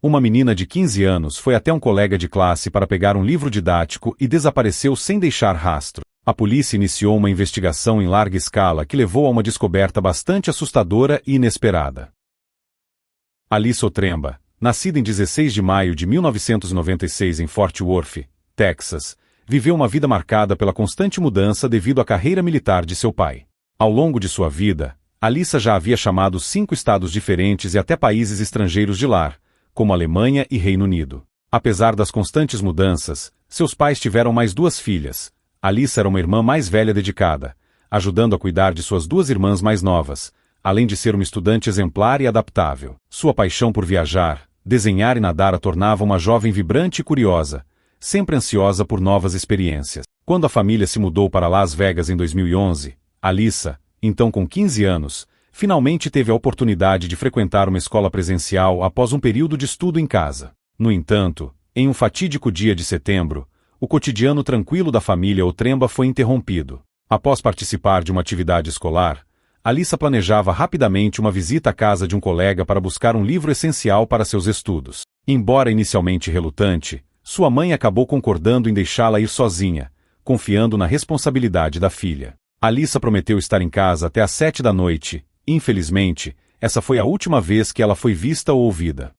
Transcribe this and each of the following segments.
Uma menina de 15 anos foi até um colega de classe para pegar um livro didático e desapareceu sem deixar rastro. A polícia iniciou uma investigação em larga escala que levou a uma descoberta bastante assustadora e inesperada. Alissa Otremba, nascida em 16 de maio de 1996 em Fort Worth, Texas, viveu uma vida marcada pela constante mudança devido à carreira militar de seu pai. Ao longo de sua vida, Alissa já havia chamado 5 estados diferentes e até países estrangeiros de lar, como Alemanha e Reino Unido. Apesar das constantes mudanças, seus pais tiveram mais 2 filhas. Alissa era uma irmã mais velha dedicada, ajudando a cuidar de suas 2 irmãs mais novas, além de ser uma estudante exemplar e adaptável. Sua paixão por viajar, desenhar e nadar a tornava uma jovem vibrante e curiosa, sempre ansiosa por novas experiências. Quando a família se mudou para Las Vegas em 2011, Alissa, então com 15 anos, finalmente teve a oportunidade de frequentar uma escola presencial após um período de estudo em casa. No entanto, em um fatídico dia de setembro, o cotidiano tranquilo da família Otremba foi interrompido. Após participar de uma atividade escolar, Alissa planejava rapidamente uma visita à casa de um colega para buscar um livro essencial para seus estudos. Embora inicialmente relutante, sua mãe acabou concordando em deixá-la ir sozinha, confiando na responsabilidade da filha. Alissa prometeu estar em casa até às 7 da noite. Infelizmente, essa foi a última vez que ela foi vista ou ouvida.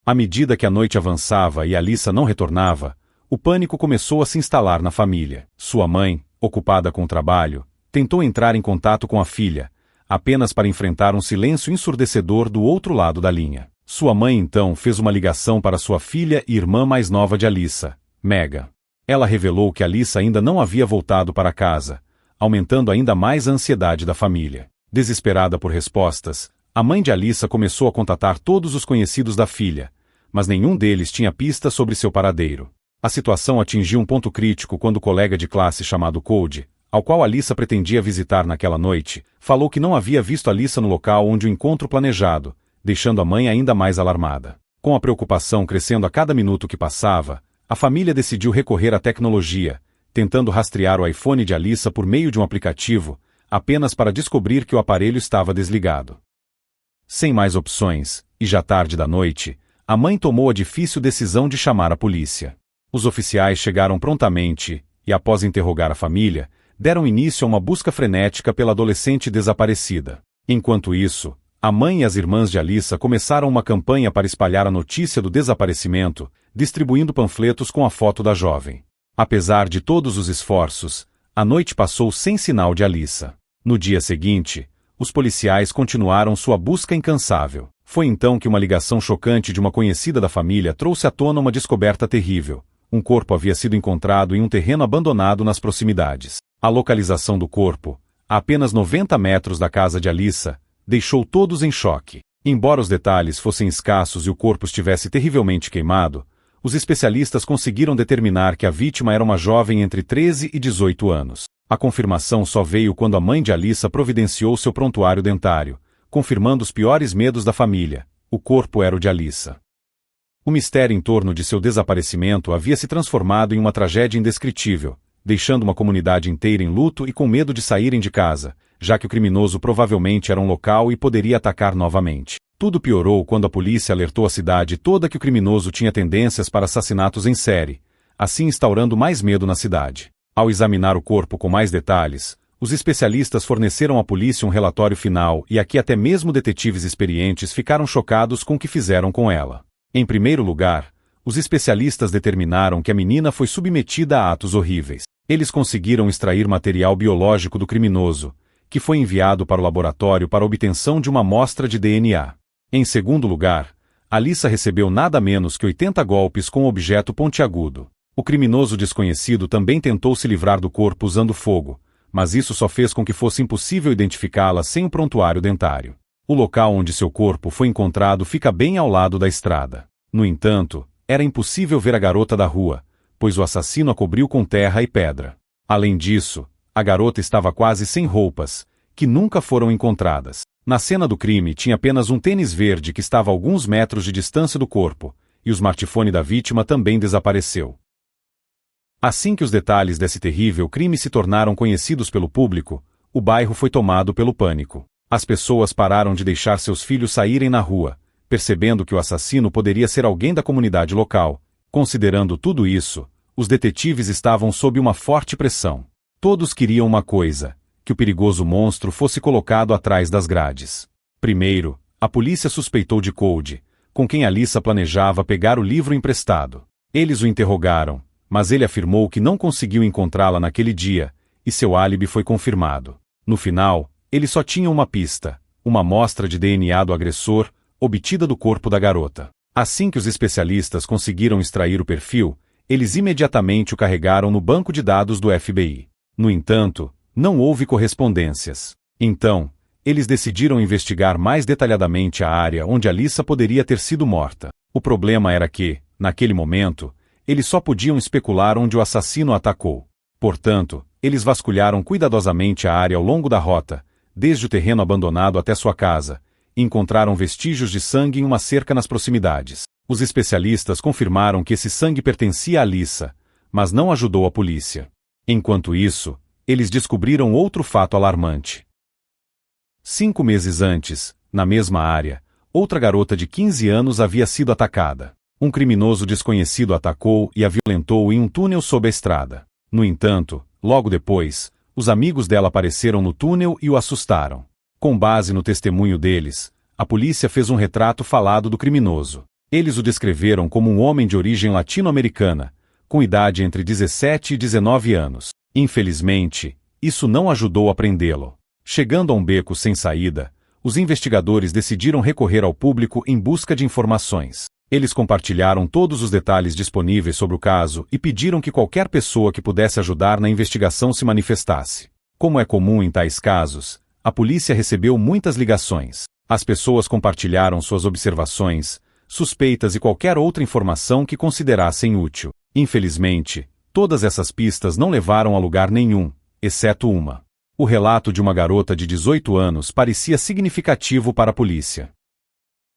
À medida que a noite avançava e Alissa não retornava, o pânico começou a se instalar na família. Sua mãe, ocupada com o trabalho, tentou entrar em contato com a filha, apenas para enfrentar um silêncio ensurdecedor do outro lado da linha. Sua mãe então fez uma ligação para sua filha e irmã mais nova de Alissa, Megan. Ela revelou que Alissa ainda não havia voltado para casa, aumentando ainda mais a ansiedade da família. Desesperada por respostas, a mãe de Alissa começou a contatar todos os conhecidos da filha, mas nenhum deles tinha pista sobre seu paradeiro. A situação atingiu um ponto crítico quando o colega de classe chamado Cody, ao qual Alissa pretendia visitar naquela noite, falou que não havia visto Alissa no local onde o encontro planejado, deixando a mãe ainda mais alarmada. Com a preocupação crescendo a cada minuto que passava, a família decidiu recorrer à tecnologia, tentando rastrear o iPhone de Alissa por meio de um aplicativo, apenas para descobrir que o aparelho estava desligado. Sem mais opções, e já tarde da noite, a mãe tomou a difícil decisão de chamar a polícia. Os oficiais chegaram prontamente e, após interrogar a família, deram início a uma busca frenética pela adolescente desaparecida. Enquanto isso, a mãe e as irmãs de Alissa começaram uma campanha para espalhar a notícia do desaparecimento, distribuindo panfletos com a foto da jovem. Apesar de todos os esforços, a noite passou sem sinal de Alissa. No dia seguinte, os policiais continuaram sua busca incansável. Foi então que uma ligação chocante de uma conhecida da família trouxe à tona uma descoberta terrível. Um corpo havia sido encontrado em um terreno abandonado nas proximidades. A localização do corpo, a apenas 90 metros da casa de Alissa, deixou todos em choque. Embora os detalhes fossem escassos e o corpo estivesse terrivelmente queimado, os especialistas conseguiram determinar que a vítima era uma jovem entre 13 e 18 anos. A confirmação só veio quando a mãe de Alissa providenciou seu prontuário dentário, confirmando os piores medos da família: o corpo era o de Alissa. O mistério em torno de seu desaparecimento havia se transformado em uma tragédia indescritível, deixando uma comunidade inteira em luto e com medo de saírem de casa, já que o criminoso provavelmente era um local e poderia atacar novamente. Tudo piorou quando a polícia alertou a cidade toda que o criminoso tinha tendências para assassinatos em série, assim instaurando mais medo na cidade. Ao examinar o corpo com mais detalhes, os especialistas forneceram à polícia um relatório final e aqui até mesmo detetives experientes ficaram chocados com o que fizeram com ela. Em primeiro lugar, os especialistas determinaram que a menina foi submetida a atos horríveis. Eles conseguiram extrair material biológico do criminoso, que foi enviado para o laboratório para obtenção de uma amostra de DNA. Em segundo lugar, Alissa recebeu nada menos que 80 golpes com um objeto pontiagudo. O criminoso desconhecido também tentou se livrar do corpo usando fogo, mas isso só fez com que fosse impossível identificá-la sem o prontuário dentário. O local onde seu corpo foi encontrado fica bem ao lado da estrada. No entanto, era impossível ver a garota da rua, pois o assassino a cobriu com terra e pedra. Além disso, a garota estava quase sem roupas, que nunca foram encontradas. Na cena do crime tinha apenas um tênis verde que estava a alguns metros de distância do corpo, e o smartphone da vítima também desapareceu. Assim que os detalhes desse terrível crime se tornaram conhecidos pelo público, o bairro foi tomado pelo pânico. As pessoas pararam de deixar seus filhos saírem na rua, percebendo que o assassino poderia ser alguém da comunidade local. Considerando tudo isso, os detetives estavam sob uma forte pressão. Todos queriam uma coisa: que o perigoso monstro fosse colocado atrás das grades. Primeiro, a polícia suspeitou de Cody, com quem Alyssa planejava pegar o livro emprestado. Eles o interrogaram, mas ele afirmou que não conseguiu encontrá-la naquele dia, e seu álibi foi confirmado. No final, ele só tinha uma pista: uma amostra de DNA do agressor, obtida do corpo da garota. Assim que os especialistas conseguiram extrair o perfil, eles imediatamente o carregaram no banco de dados do FBI. No entanto, não houve correspondências. Então, eles decidiram investigar mais detalhadamente a área onde Alyssa poderia ter sido morta. O problema era que, naquele momento, eles só podiam especular onde o assassino atacou. Portanto, eles vasculharam cuidadosamente a área ao longo da rota, desde o terreno abandonado até sua casa, e encontraram vestígios de sangue em uma cerca nas proximidades. Os especialistas confirmaram que esse sangue pertencia a Alyssa, mas não ajudou a polícia. Enquanto isso, eles descobriram outro fato alarmante. 5 meses antes, na mesma área, outra garota de 15 anos havia sido atacada. Um criminoso desconhecido a atacou e a violentou em um túnel sob a estrada. No entanto, logo depois, os amigos dela apareceram no túnel e o assustaram. Com base no testemunho deles, a polícia fez um retrato falado do criminoso. Eles o descreveram como um homem de origem latino-americana, com idade entre 17 e 19 anos. Infelizmente, isso não ajudou a prendê-lo. Chegando a um beco sem saída, os investigadores decidiram recorrer ao público em busca de informações. Eles compartilharam todos os detalhes disponíveis sobre o caso e pediram que qualquer pessoa que pudesse ajudar na investigação se manifestasse. Como é comum em tais casos, a polícia recebeu muitas ligações. As pessoas compartilharam suas observações, suspeitas e qualquer outra informação que considerassem útil. Infelizmente, todas essas pistas não levaram a lugar nenhum, exceto uma. O relato de uma garota de 18 anos parecia significativo para a polícia.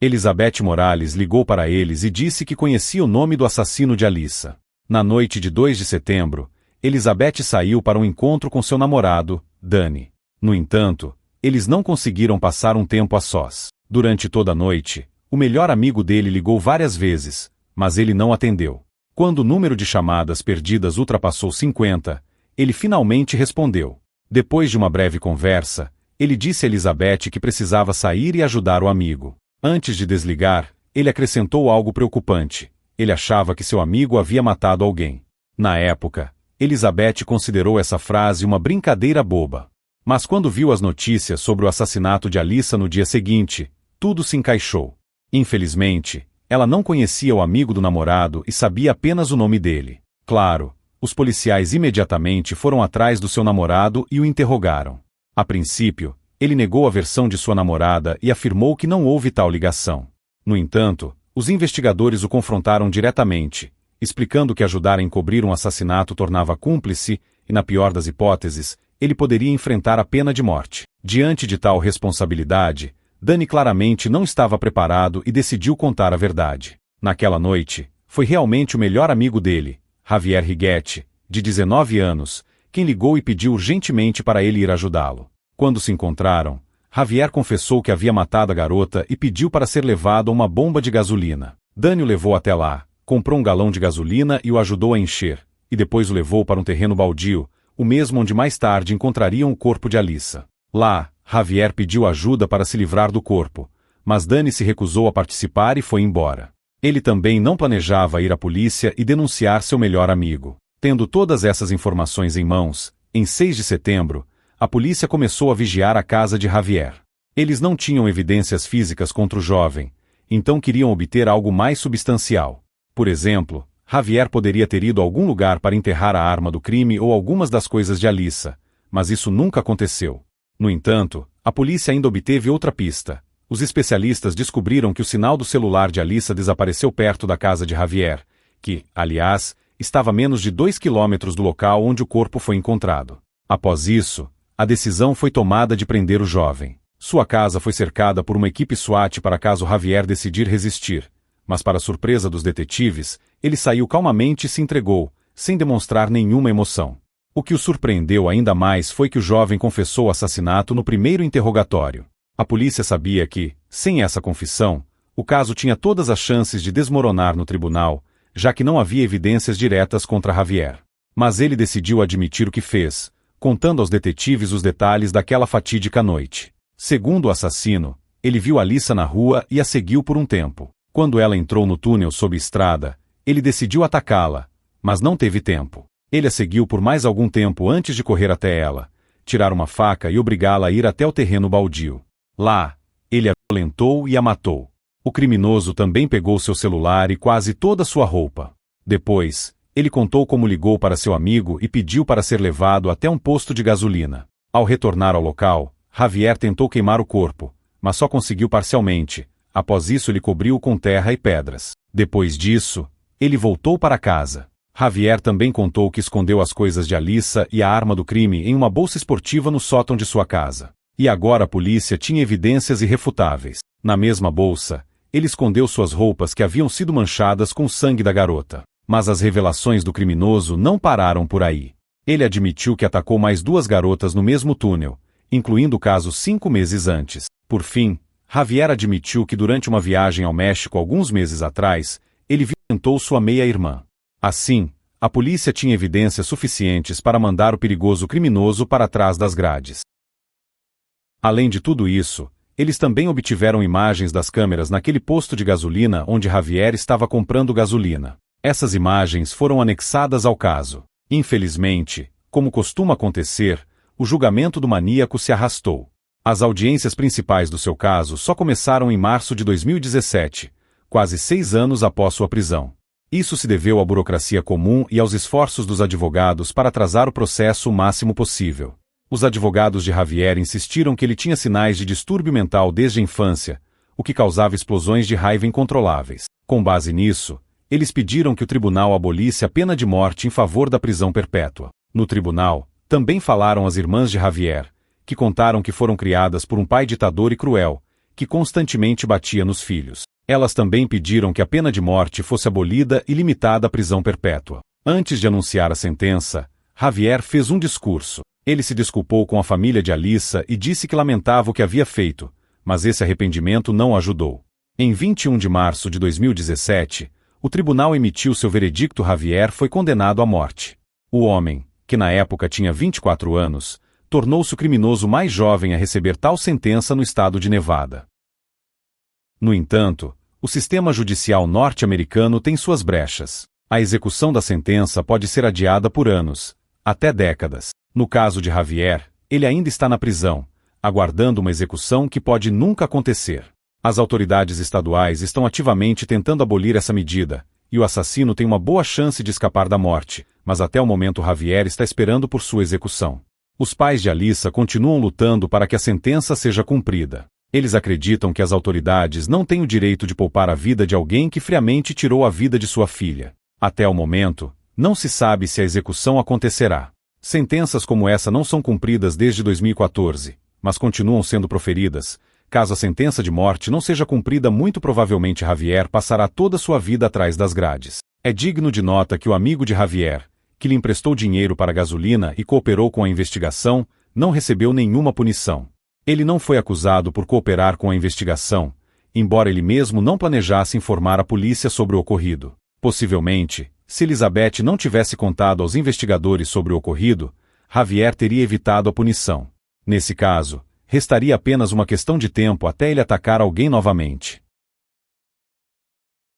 Elizabeth Morales ligou para eles e disse que conhecia o nome do assassino de Alyssa. Na noite de 2 de setembro, Elizabeth saiu para um encontro com seu namorado, Danny. No entanto, eles não conseguiram passar um tempo a sós. Durante toda a noite, o melhor amigo dele ligou várias vezes, mas ele não atendeu. Quando o número de chamadas perdidas ultrapassou 50, ele finalmente respondeu. Depois de uma breve conversa, ele disse a Elizabeth que precisava sair e ajudar o amigo. Antes de desligar, ele acrescentou algo preocupante. Ele achava que seu amigo havia matado alguém. Na época, Elizabeth considerou essa frase uma brincadeira boba. Mas quando viu as notícias sobre o assassinato de Alyssa no dia seguinte, tudo se encaixou. Infelizmente, ela não conhecia o amigo do namorado e sabia apenas o nome dele. Claro, os policiais imediatamente foram atrás do seu namorado e o interrogaram. A princípio, ele negou a versão de sua namorada e afirmou que não houve tal ligação. No entanto, os investigadores o confrontaram diretamente, explicando que ajudar a encobrir um assassinato tornava cúmplice e, na pior das hipóteses, ele poderia enfrentar a pena de morte. Diante de tal responsabilidade, Danny claramente não estava preparado e decidiu contar a verdade. Naquela noite, foi realmente o melhor amigo dele, Javier Righetti, de 19 anos, quem ligou e pediu urgentemente para ele ir ajudá-lo. Quando se encontraram, Javier confessou que havia matado a garota e pediu para ser levado a uma bomba de gasolina. Danny o levou até lá, comprou um galão de gasolina e o ajudou a encher, e depois o levou para um terreno baldio, o mesmo onde mais tarde encontrariam o corpo de Alyssa. Lá, Javier pediu ajuda para se livrar do corpo, mas Danny se recusou a participar e foi embora. Ele também não planejava ir à polícia e denunciar seu melhor amigo. Tendo todas essas informações em mãos, em 6 de setembro, a polícia começou a vigiar a casa de Javier. Eles não tinham evidências físicas contra o jovem, então queriam obter algo mais substancial. Por exemplo, Javier poderia ter ido a algum lugar para enterrar a arma do crime ou algumas das coisas de Alyssa, mas isso nunca aconteceu. No entanto, a polícia ainda obteve outra pista. Os especialistas descobriram que o sinal do celular de Alyssa desapareceu perto da casa de Javier, que, aliás, estava a menos de 2 quilômetros do local onde o corpo foi encontrado. Após isso, a decisão foi tomada de prender o jovem. Sua casa foi cercada por uma equipe SWAT para caso Javier decidir resistir, mas para surpresa dos detetives, ele saiu calmamente e se entregou, sem demonstrar nenhuma emoção. O que o surpreendeu ainda mais foi que o jovem confessou o assassinato no primeiro interrogatório. A polícia sabia que, sem essa confissão, O caso tinha todas as chances de desmoronar no tribunal, já que não havia evidências diretas contra Javier. Mas ele decidiu admitir o que fez, contando aos detetives os detalhes daquela fatídica noite. Segundo o assassino, ele viu Alyssa na rua e a seguiu por um tempo. Quando ela entrou no túnel sob estrada, ele decidiu atacá-la, mas não teve tempo. Ele a seguiu por mais algum tempo antes de correr até ela, tirar uma faca e obrigá-la a ir até o terreno baldio. Lá, ele a violentou e a matou. O criminoso também pegou seu celular e quase toda sua roupa. Depois, ele contou como ligou para seu amigo e pediu para ser levado até um posto de gasolina. Ao retornar ao local, Javier tentou queimar o corpo, mas só conseguiu parcialmente. Após isso ele cobriu-o com terra e pedras. Depois disso, ele voltou para casa. Javier também contou que escondeu as coisas de Alyssa e a arma do crime em uma bolsa esportiva no sótão de sua casa. E agora a polícia tinha evidências irrefutáveis. Na mesma bolsa, ele escondeu suas roupas que haviam sido manchadas com o sangue da garota. Mas as revelações do criminoso não pararam por aí. Ele admitiu que atacou mais 2 garotas no mesmo túnel, incluindo o caso 5 meses antes. Por fim, Javier admitiu que durante uma viagem ao México alguns meses atrás, ele violentou sua meia-irmã. Assim, a polícia tinha evidências suficientes para mandar o perigoso criminoso para trás das grades. Além de tudo isso, eles também obtiveram imagens das câmeras naquele posto de gasolina onde Javier estava comprando gasolina. Essas imagens foram anexadas ao caso. Infelizmente, como costuma acontecer, o julgamento do maníaco se arrastou. As audiências principais do seu caso só começaram em março de 2017, quase 6 anos após sua prisão. Isso se deveu à burocracia comum e aos esforços dos advogados para atrasar o processo o máximo possível. Os advogados de Javier insistiram que ele tinha sinais de distúrbio mental desde a infância, o que causava explosões de raiva incontroláveis. Com base nisso, eles pediram que o tribunal abolisse a pena de morte em favor da prisão perpétua. No tribunal, também falaram as irmãs de Javier, que contaram que foram criadas por um pai ditador e cruel, que constantemente batia nos filhos. Elas também pediram que a pena de morte fosse abolida e limitada à prisão perpétua. Antes de anunciar a sentença, Javier fez um discurso. Ele se desculpou com a família de Alyssa e disse que lamentava o que havia feito, mas esse arrependimento não ajudou. Em 21 de março de 2017, o tribunal emitiu seu veredicto. Javier foi condenado à morte. O homem, que na época tinha 24 anos, tornou-se o criminoso mais jovem a receber tal sentença no estado de Nevada. No entanto, o sistema judicial norte-americano tem suas brechas. A execução da sentença pode ser adiada por anos, até décadas. No caso de Javier, ele ainda está na prisão, aguardando uma execução que pode nunca acontecer. As autoridades estaduais estão ativamente tentando abolir essa medida, e o assassino tem uma boa chance de escapar da morte, mas até o momento Javier está esperando por sua execução. Os pais de Alyssa continuam lutando para que a sentença seja cumprida. Eles acreditam que as autoridades não têm o direito de poupar a vida de alguém que friamente tirou a vida de sua filha. Até o momento, não se sabe se a execução acontecerá. Sentenças como essa não são cumpridas desde 2014, mas continuam sendo proferidas. Caso a sentença de morte não seja cumprida, muito provavelmente Javier passará toda sua vida atrás das grades. É digno de nota que o amigo de Javier, que lhe emprestou dinheiro para gasolina e cooperou com a investigação, não recebeu nenhuma punição. Ele não foi acusado por cooperar com a investigação, embora ele mesmo não planejasse informar a polícia sobre o ocorrido. Possivelmente, se Elizabeth não tivesse contado aos investigadores sobre o ocorrido, Javier teria evitado a punição. Nesse caso, restaria apenas uma questão de tempo até ele atacar alguém novamente.